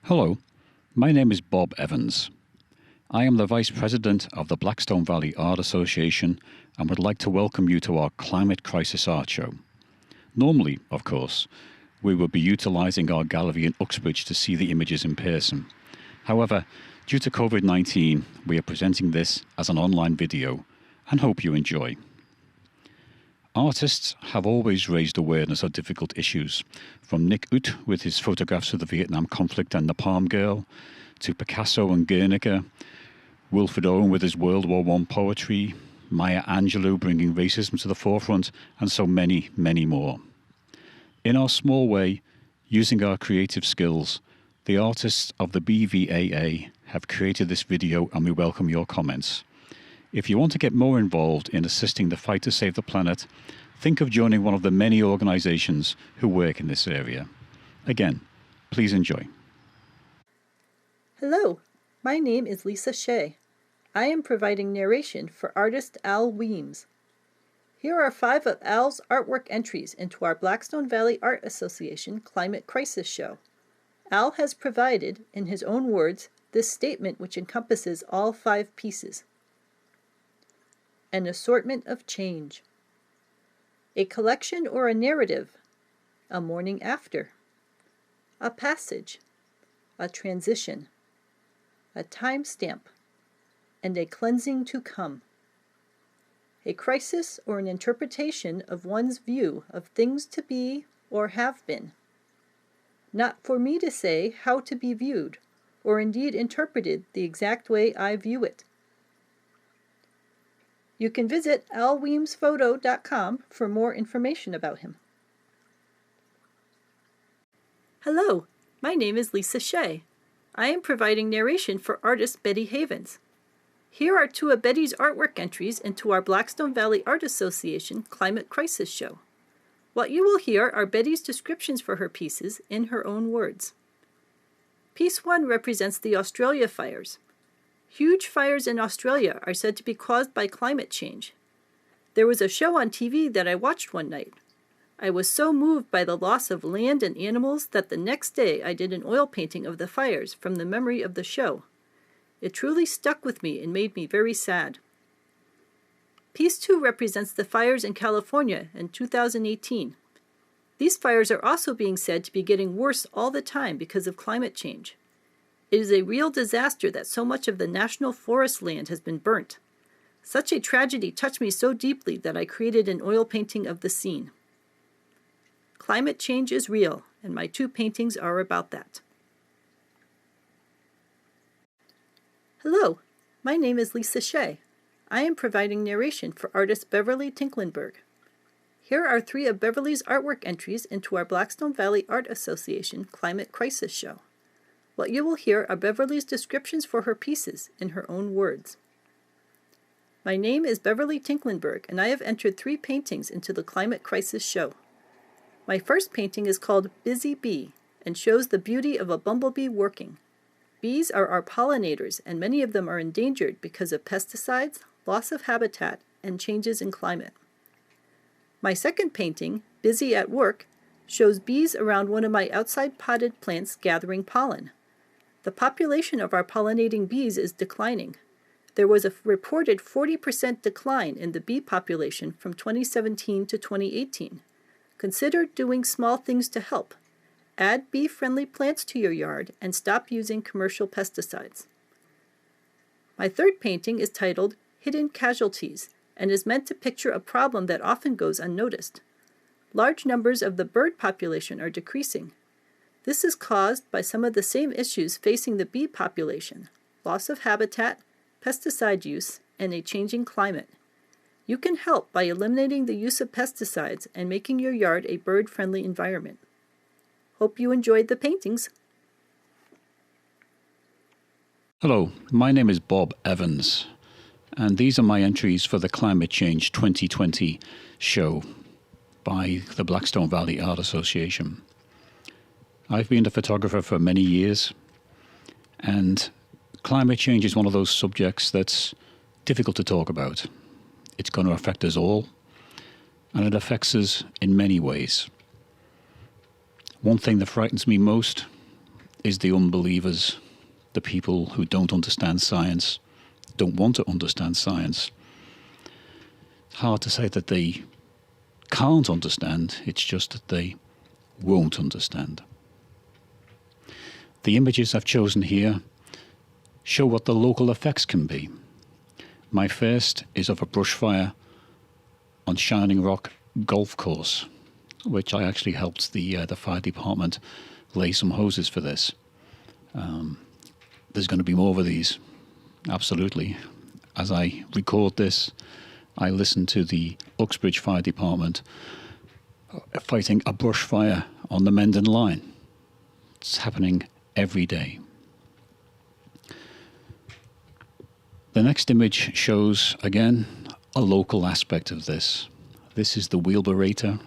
Hello, my name is Bob Evans. I am the Vice President of the Blackstone Valley Art Association and would like to welcome you to our Climate Crisis Art Show. Normally, of course, we would be utilising our gallery in Uxbridge to see the images in person. However, due to COVID-19, we are presenting this as an online video and hope you enjoy. Artists have always raised awareness of difficult issues, from Nick Ut with his photographs of the Vietnam conflict and Napalm Girl, to Picasso and Guernica, Wilfred Owen with his World War I poetry, Maya Angelou bringing racism to the forefront, and so many, many more. In our small way, using our creative skills, the artists of the BVAA have created this video and we welcome your comments. If you want to get more involved in assisting the fight to save the planet, think of joining one of the many organizations who work in this area. Again, please enjoy. Hello, my name is Lisa Shea. I am providing narration for artist Al Weems. Here are 5 of Al's artwork entries into our Blackstone Valley Art Association Climate Crisis Show. Al has provided, in his own words, this statement which encompasses all 5 pieces. An assortment of change. A collection or a narrative. A morning after. A passage. A transition. A timestamp. And a cleansing to come. A crisis or an interpretation of one's view of things to be or have been. Not for me to say how to be viewed, or indeed interpreted the exact way I view it. You can visit alweemsphoto.com for more information about him. Hello, my name is Lisa Shea. I am providing narration for artist Betty Havens. Here are 2 of Betty's artwork entries into our Blackstone Valley Art Association Climate Crisis Show. What you will hear are Betty's descriptions for her pieces in her own words. Piece 1 represents the Australia fires. Huge fires in Australia are said to be caused by climate change. There was a show on TV that I watched one night. I was so moved by the loss of land and animals that the next day I did an oil painting of the fires from the memory of the show. It truly stuck with me and made me very sad. Piece 2 represents the fires in California in 2018. These fires are also being said to be getting worse all the time because of climate change. It is a real disaster that so much of the national forest land has been burnt. Such a tragedy touched me so deeply that I created an oil painting of the scene. Climate change is real, and my 2 paintings are about that. Hello, my name is Lisa Shea. I am providing narration for artist Beverly Tinklenberg. Here are 3 of Beverly's artwork entries into our Blackstone Valley Art Association Climate Crisis Show. What you will hear are Beverly's descriptions for her pieces in her own words. My name is Beverly Tinklenberg, and I have entered 3 paintings into the Climate Crisis Show. My first painting is called Busy Bee and shows the beauty of a bumblebee working. Bees are our pollinators, and many of them are endangered because of pesticides, loss of habitat, and changes in climate. My second painting, Busy at Work, shows bees around one of my outside potted plants gathering pollen. The population of our pollinating bees is declining. There was a reported 40% decline in the bee population from 2017 to 2018. Consider doing small things to help. Add bee-friendly plants to your yard and stop using commercial pesticides. My third painting is titled Hidden Casualties and is meant to picture a problem that often goes unnoticed. Large numbers of the bird population are decreasing. This is caused by some of the same issues facing the bee population: loss of habitat, pesticide use, and a changing climate. You can help by eliminating the use of pesticides and making your yard a bird-friendly environment. Hope you enjoyed the paintings. Hello, my name is Bob Evans, and these are my entries for the Climate Change 2020 show by the Blackstone Valley Art Association. I've been a photographer for many years, and climate change is one of those subjects that's difficult to talk about. It's going to affect us all, and it affects us in many ways. One thing that frightens me most is the unbelievers, the people who don't understand science, don't want to understand science. It's hard to say that they can't understand, it's just that they won't understand. The images I've chosen here show what the local effects can be. My first is of a brush fire on Shining Rock Golf Course, which I actually helped the fire department lay some hoses for this. There's going to be more of these, absolutely. As I record this, I listen to the Uxbridge Fire Department fighting a brush fire on the Mendon Line. It's happening every day. The next image shows, again, a local aspect of this. This is the Wheelbarator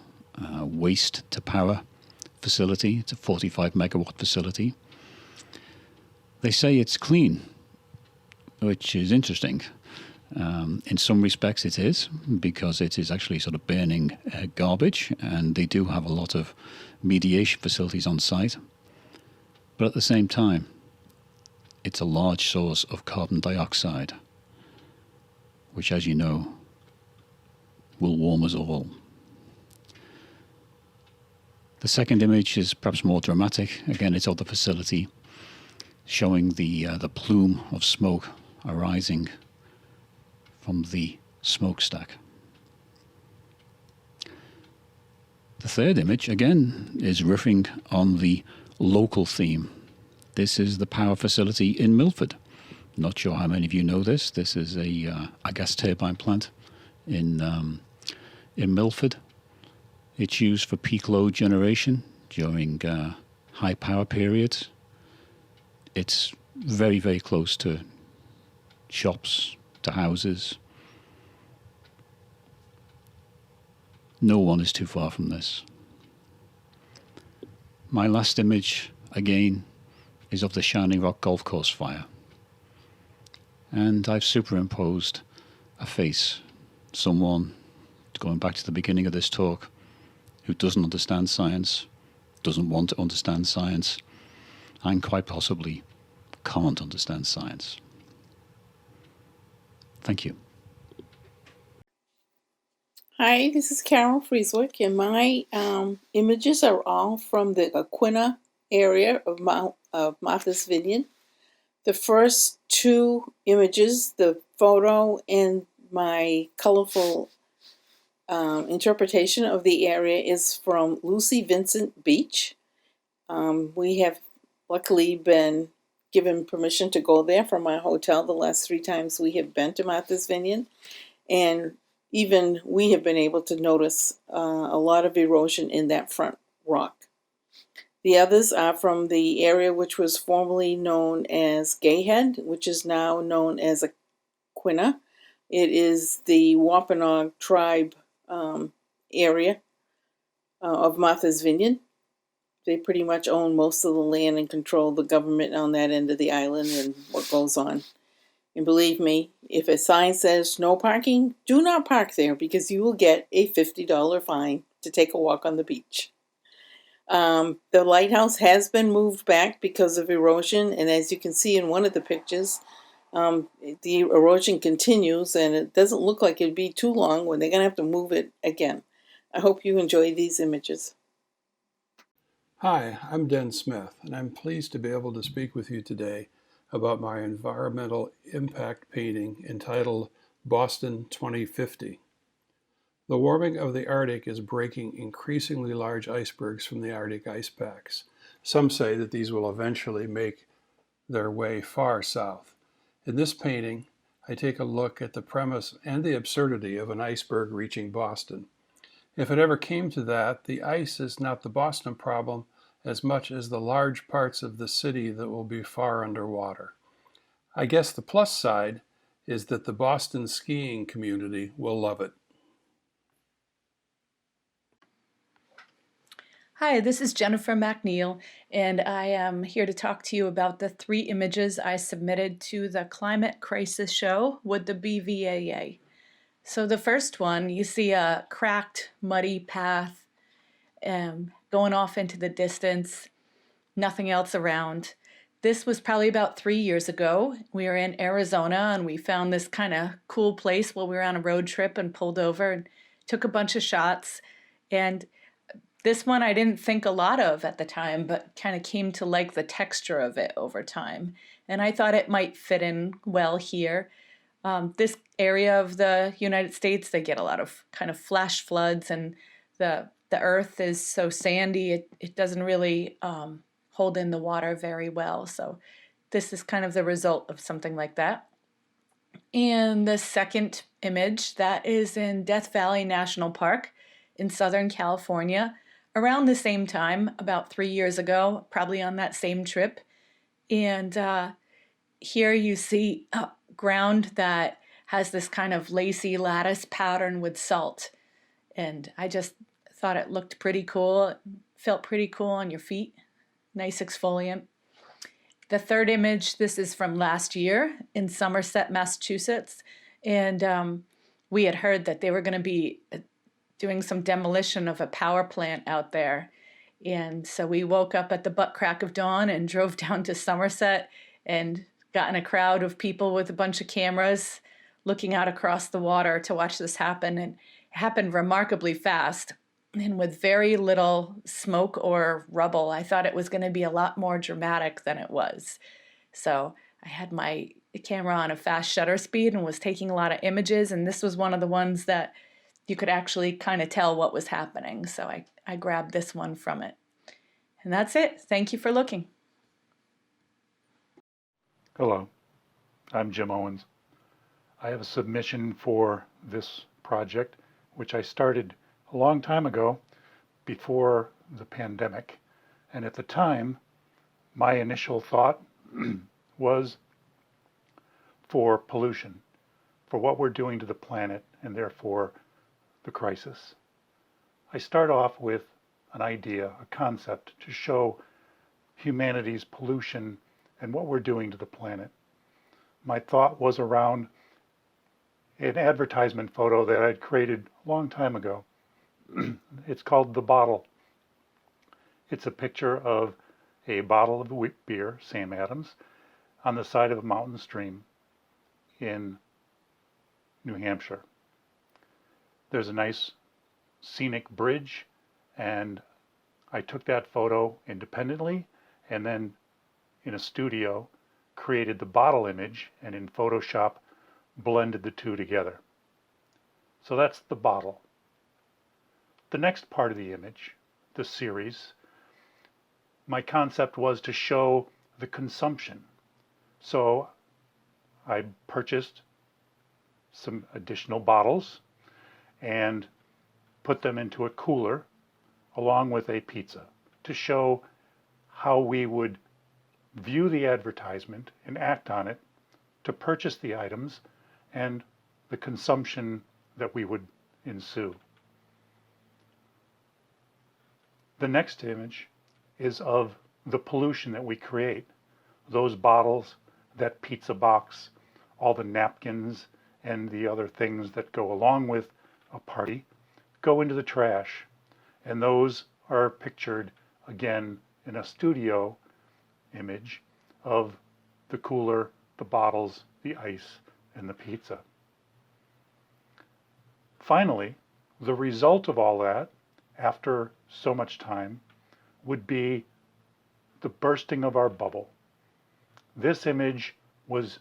waste to power facility. It's a 45 megawatt facility. They say it's clean, which is interesting. In some respects it is, because it is actually sort of burning garbage, and they do have a lot of mediation facilities on site. But at the same time, it's a large source of carbon dioxide, which, as you know, will warm us all. The second image is perhaps more dramatic. Again, it's of the facility, showing the plume of smoke arising from the smokestack. The third image, again, is riffing on the local theme. This is the power facility in Milford. Not sure how many of you know this. This is a gas turbine plant in Milford. It's used for peak load generation during high power periods. It's very, very close to shops, to houses. No one is too far from this. My last image, again, is of the Shining Rock Golf Course fire. And I've superimposed a face, someone, going back to the beginning of this talk, who doesn't understand science, doesn't want to understand science, and quite possibly can't understand science. Thank you. Hi, this is Carol Frieswick, and my images are all from the Aquina area of Martha's Vineyard. The first two images, the photo and my colorful interpretation of the area, is from Lucy Vincent Beach. We have luckily been given permission to go there from our hotel the last 3 times we have been to Martha's Vineyard, and even we have been able to notice a lot of erosion in that front rock. The others are from the area which was formerly known as Gayhead, which is now known as Aquina. It is the Wampanoag Tribe area of Martha's Vineyard. They pretty much own most of the land and control the government on that end of the island and what goes on. And believe me, if a sign says no parking, do not park there, because you will get a $50 fine to take a walk on the beach. The lighthouse has been moved back because of erosion, and as you can see in one of the pictures, the erosion continues, and it doesn't look like it'd be too long when they're going to have to move it again. I hope you enjoy these images. Hi, I'm Den Smith, and I'm pleased to be able to speak with you today about my environmental impact painting entitled Boston 2050. The warming of the Arctic is breaking increasingly large icebergs from the Arctic ice packs. Some say that these will eventually make their way far south. In this painting, I take a look at the premise and the absurdity of an iceberg reaching Boston. If it ever came to that, the ice is not the Boston problem as much as the large parts of the city that will be far underwater. I guess the plus side is that the Boston skiing community will love it. Hi, this is Jennifer MacNeil, and I am here to talk to you about the 3 images I submitted to the Climate Crisis Show with the BVAA. So the first one, you see a cracked, muddy path going off into the distance. nothing else around. This was probably about 3 years ago. We were in Arizona and we found this kind of cool place while we were on a road trip and pulled over and took a bunch of shots. And this one I didn't think a lot of at the time, but kind of came to like the texture of it over time. And I thought it might fit in well here. This area of the United States, they get a lot of kind of flash floods, and the earth is so sandy, it doesn't really hold in the water very well. So this is kind of the result of something like that. And the second image, that is in Death Valley National Park in Southern California, around the same time, about 3 years ago, probably on that same trip. And here you see ground that has this kind of lacy lattice pattern with salt. And I just thought it looked pretty cool. It felt pretty cool on your feet. Nice exfoliant. The third image, this is from last year in Somerset, Massachusetts. And we had heard that they were going to be doing some demolition of a power plant out there. And so we woke up at the butt crack of dawn and drove down to Somerset and got in a crowd of people with a bunch of cameras looking out across the water to watch this happen. And it happened remarkably fast and with very little smoke or rubble. I thought it was going to be a lot more dramatic than it was. So I had my camera on a fast shutter speed and was taking a lot of images. And this was one of the ones that you could actually kind of tell what was happening. So I grabbed this one from it. And that's it. Thank you for looking. Hello, I'm Jim Owens. I have a submission for this project, which I started a long time ago, before the pandemic. And at the time, my initial thought was for pollution, for what we're doing to the planet, and therefore the crisis. I start off with an idea, a concept, to show humanity's pollution and what we're doing to the planet. My thought was around an advertisement photo that I'd created a long time ago. It's called The Bottle. It's a picture of a bottle of wheat beer, Sam Adams, on the side of a mountain stream in New Hampshire. There's a nice scenic bridge, and I took that photo independently and then in a studio created the bottle image and in Photoshop blended the two together. So that's the bottle. The next part of the image, the series, my concept was to show the consumption. So I purchased some additional bottles and put them into a cooler along with a pizza to show how we would view the advertisement and act on it to purchase the items and the consumption that we would ensue. The next image is of the pollution that we create. Those bottles, that pizza box, all the napkins and the other things that go along with a party go into the trash. And those are pictured again in a studio image of the cooler, the bottles, the ice, and the pizza. Finally, the result of all that, after so much time, would be the bursting of our bubble. This image was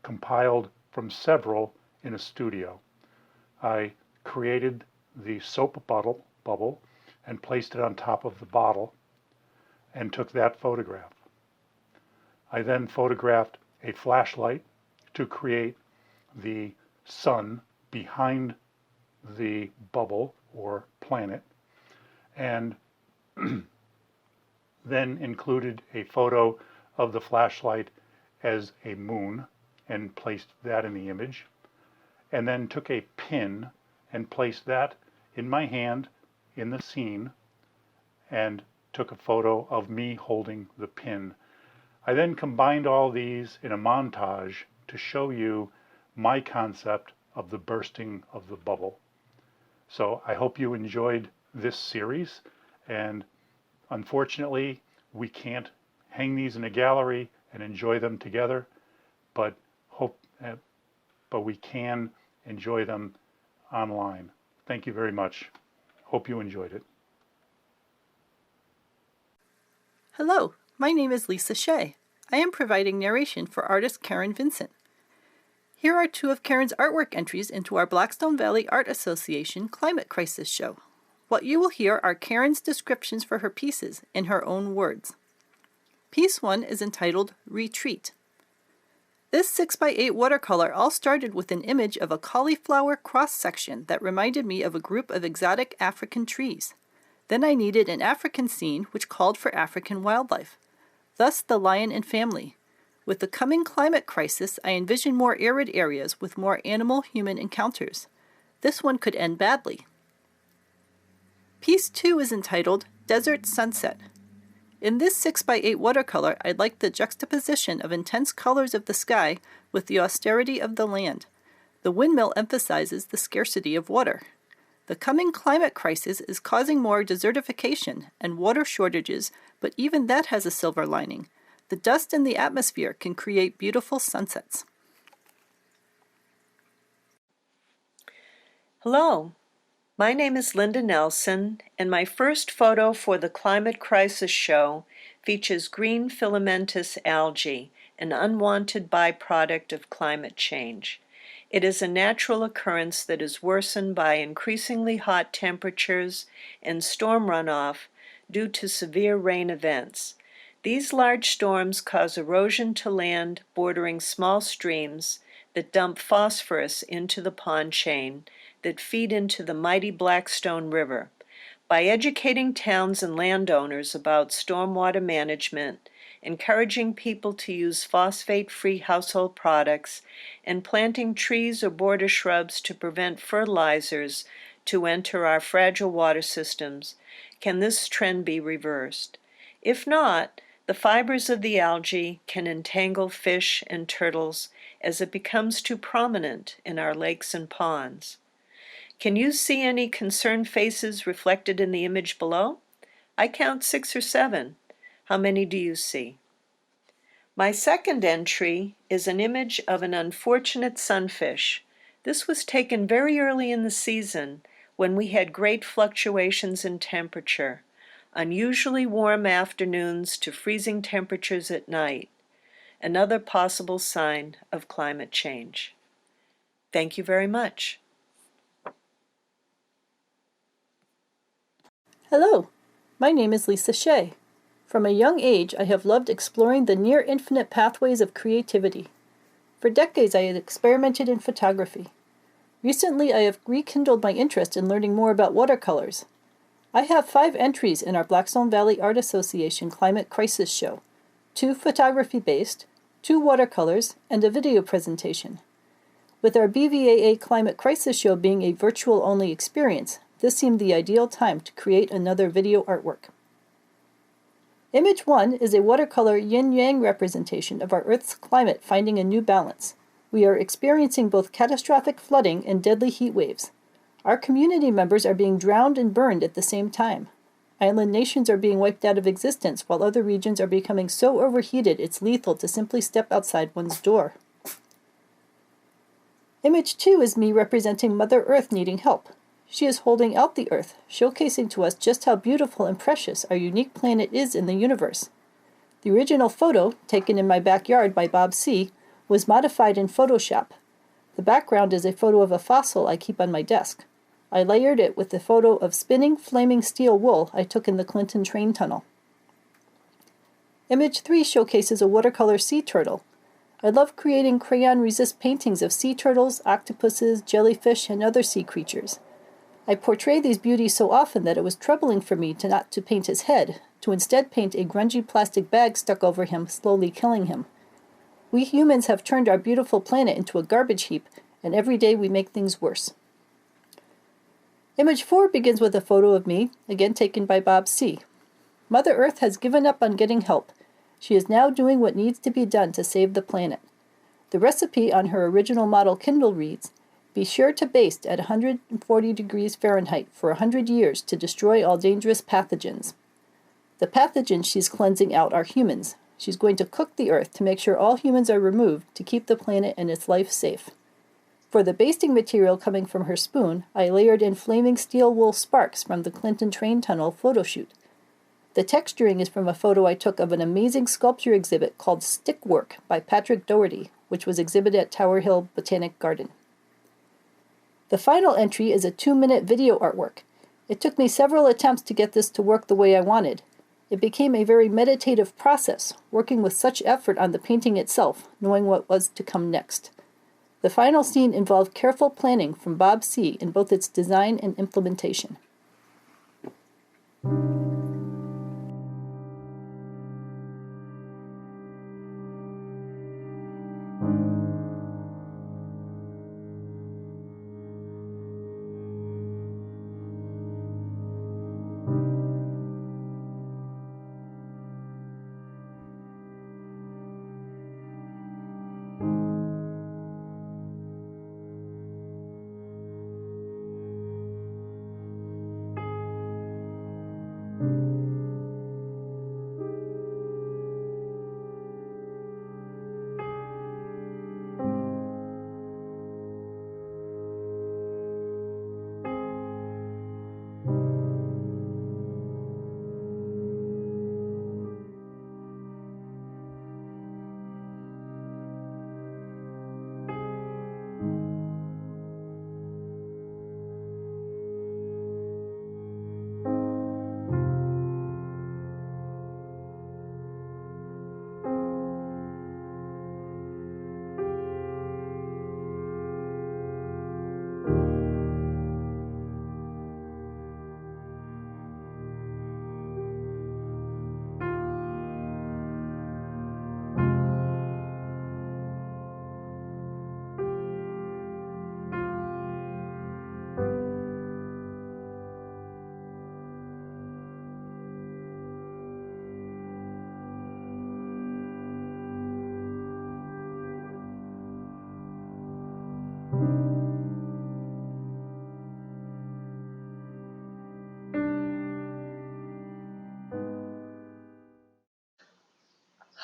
compiled from several in a studio. I created the soap bubble and placed it on top of the bottle and took that photograph. I then photographed a flashlight to create the sun behind the bubble or planet, and then included a photo of the flashlight as a moon and placed that in the image, and then took a pin and placed that in my hand in the scene and took a photo of me holding the pin. I then combined all these in a montage to show you my concept of the bursting of the bubble. So I hope you enjoyed this series, and unfortunately We can't hang these in a gallery and enjoy them together, but we can enjoy them online. Thank you very much. Hope you enjoyed it. Hello, my name is Lisa Shea. I am providing narration for artist Karen Vincent. Here are two of Karen's artwork entries into our Blackstone Valley Art Association Climate Crisis Show. What you will hear are Karen's descriptions for her pieces in her own words. Piece 1 is entitled Retreat. This 6x8 watercolor all started with an image of a cauliflower cross-section that reminded me of a group of exotic African trees. Then I needed an African scene which called for African wildlife, thus the lion and family. With the coming climate crisis, I envision more arid areas with more animal-human encounters. This one could end badly. Piece 2 is entitled Desert Sunset. In this 6x8 watercolor, I like the juxtaposition of intense colors of the sky with the austerity of the land. The windmill emphasizes the scarcity of water. The coming climate crisis is causing more desertification and water shortages, but even that has a silver lining. The dust in the atmosphere can create beautiful sunsets. Hello, my name is Linda Nelson, and my first photo for the Climate Crisis Show features green filamentous algae, an unwanted byproduct of climate change. It is a natural occurrence that is worsened by increasingly hot temperatures and storm runoff due to severe rain events. These large storms cause erosion to land bordering small streams that dump phosphorus into the pond chain that feed into the mighty Blackstone River. By educating towns and landowners about stormwater management, encouraging people to use phosphate-free household products, and planting trees or border shrubs to prevent fertilizers to enter our fragile water systems, can this trend be reversed? If not, the fibers of the algae can entangle fish and turtles as it becomes too prominent in our lakes and ponds. Can you see any concerned faces reflected in the image below? I count 6 or 7. How many do you see? My second entry is an image of an unfortunate sunfish. This was taken very early in the season when we had great fluctuations in temperature, unusually warm afternoons to freezing temperatures at night, another possible sign of climate change. Thank you very much. Hello, my name is Lisa Shea. From a young age, I have loved exploring the near-infinite pathways of creativity. For decades, I had experimented in photography. Recently, I have rekindled my interest in learning more about watercolors. I have 5 entries in our Blackstone Valley Art Association Climate Crisis Show, 2 photography-based, 2 watercolors, and a video presentation. With our BVAA Climate Crisis Show being a virtual-only experience, this seemed the ideal time to create another video artwork. Image 1 is a watercolor yin-yang representation of our Earth's climate finding a new balance. We are experiencing both catastrophic flooding and deadly heat waves. Our community members are being drowned and burned at the same time. Island nations are being wiped out of existence, while other regions are becoming so overheated it's lethal to simply step outside one's door. Image 2 is me representing Mother Earth needing help. She is holding out the Earth, showcasing to us just how beautiful and precious our unique planet is in the universe. The original photo, taken in my backyard by Bob C., was modified in Photoshop. The background is a photo of a fossil I keep on my desk. I layered it with the photo of spinning, flaming steel wool I took in the Clinton train tunnel. Image 3 showcases a watercolor sea turtle. I love creating crayon-resist paintings of sea turtles, octopuses, jellyfish, and other sea creatures. I portray these beauties so often that it was troubling for me not to paint his head, to instead paint a grungy plastic bag stuck over him, slowly killing him. We humans have turned our beautiful planet into a garbage heap, and every day we make things worse. Image 4 begins with a photo of me, again taken by Bob C. Mother Earth has given up on getting help. She is now doing what needs to be done to save the planet. The recipe on her original model Kindle reads, "Be sure to baste at 140 degrees Fahrenheit for 100 years to destroy all dangerous pathogens." The pathogens she's cleansing out are humans. She's going to cook the earth to make sure all humans are removed to keep the planet and its life safe. For the basting material coming from her spoon, I layered in flaming steel wool sparks from the Clinton train tunnel photo shoot. The texturing is from a photo I took of an amazing sculpture exhibit called Stick Work by Patrick Doherty, which was exhibited at Tower Hill Botanic Garden. The final entry is a 2-minute video artwork. It took me several attempts to get this to work the way I wanted. It became a very meditative process, working with such effort on the painting itself, knowing what was to come next. The final scene involved careful planning from Bob C. in both its design and implementation.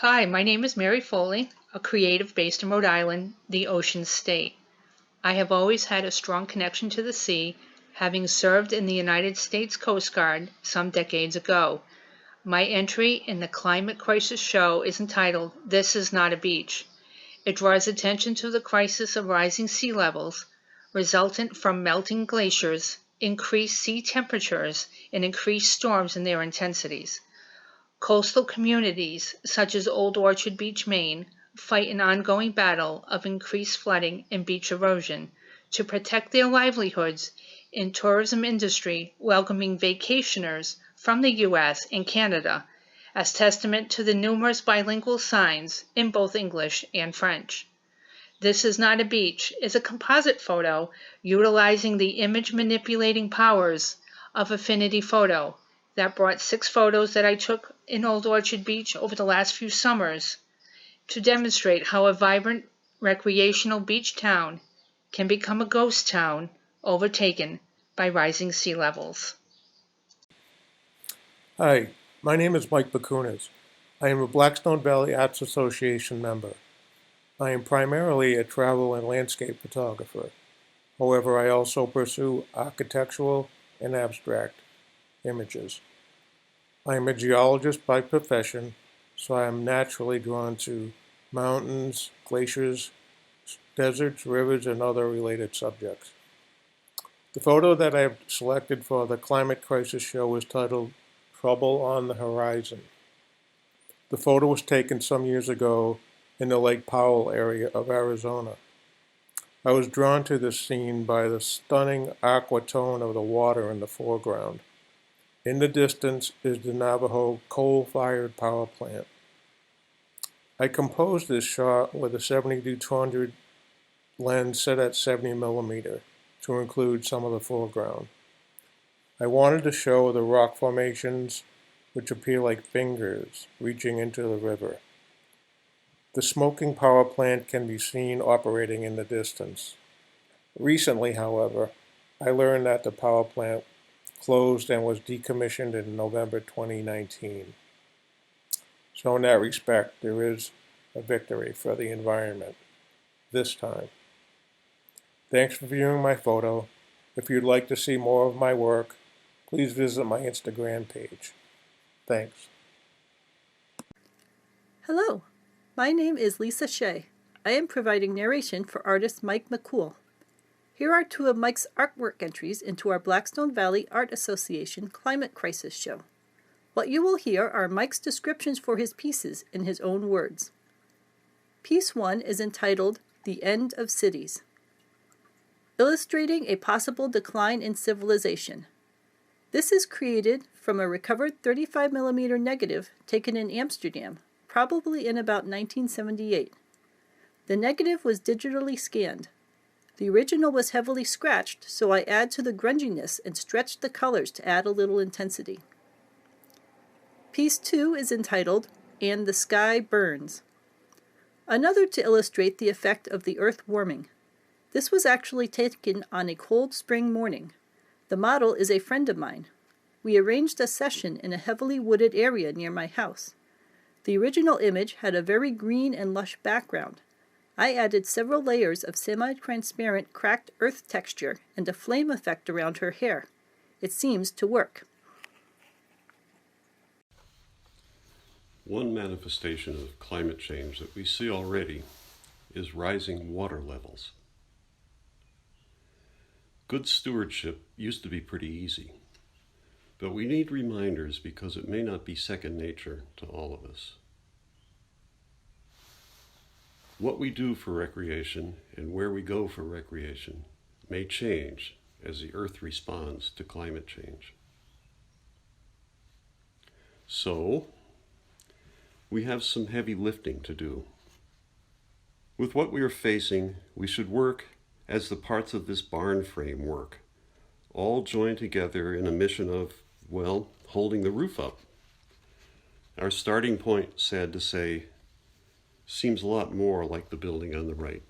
Hi, my name is Mary Foley, a creative based in Rhode Island, the Ocean State. I have always had a strong connection to the sea, having served in the United States Coast Guard some decades ago. My entry in the Climate Crisis show is entitled, "This is Not a Beach." It draws attention to the crisis of rising sea levels, resultant from melting glaciers, increased sea temperatures, and increased storms in their intensities. Coastal communities, such as Old Orchard Beach, Maine, fight an ongoing battle of increased flooding and beach erosion to protect their livelihoods in tourism industry, welcoming vacationers from the U.S. and Canada as testament to the numerous bilingual signs in both English and French. This is Not a Beach is a composite photo utilizing the image manipulating powers of Affinity Photo that brought 6 photos that I took in Old Orchard Beach over the last few summers to demonstrate how a vibrant recreational beach town can become a ghost town overtaken by rising sea levels. Hi, my name is Mike Backunas. I am a Blackstone Valley Art Association member. I am primarily a travel and landscape photographer. However, I also pursue architectural and abstract images. I am a geologist by profession, so I am naturally drawn to mountains, glaciers, deserts, rivers, and other related subjects. The photo that I have selected for the Climate Crisis show is titled Trouble on the Horizon. The photo was taken some years ago in the Lake Powell area of Arizona. I was drawn to this scene by the stunning aqua tone of the water in the foreground. In the distance is the Navajo coal-fired power plant. I composed this shot with a 70-200 lens set at 70 millimeter to include some of the foreground. I wanted to show the rock formations which appear like fingers reaching into the river. The smoking power plant can be seen operating in the distance. Recently, however, I learned that the power plant closed and was decommissioned in November 2019. So in that respect, there is a victory for the environment this time. Thanks for viewing my photo. If you'd like to see more of my work, please visit my Instagram page. Thanks. Hello, my name is Lisa Shea. I am providing narration for artist Mike McCool. Here are two of Mike's artwork entries into our Blackstone Valley Art Association Climate Crisis show. What you will hear are Mike's descriptions for his pieces in his own words. Piece 1 is entitled The End of Cities. Illustrating a possible decline in civilization. This is created from a recovered 35mm negative taken in Amsterdam, probably in about 1978. The negative was digitally scanned. The original was heavily scratched, so I add to the grunginess and stretched the colors to add a little intensity. Piece 2 is entitled And the Sky Burns. Another to illustrate the effect of the earth warming. This was actually taken on a cold spring morning. The model is a friend of mine. We arranged a session in a heavily wooded area near my house. The original image had a very green and lush background. I added several layers of semi-transparent cracked earth texture and a flame effect around her hair. It seems to work. One manifestation of climate change that we see already is rising water levels. Good stewardship used to be pretty easy, but we need reminders because it may not be second nature to all of us. What we do for recreation and where we go for recreation may change as the earth responds to climate change. So, we have some heavy lifting to do. With what we are facing, we should work as the parts of this barn frame work, all joined together in a mission of, well, holding the roof up. Our starting point, sad to say, seems a lot more like the building on the right.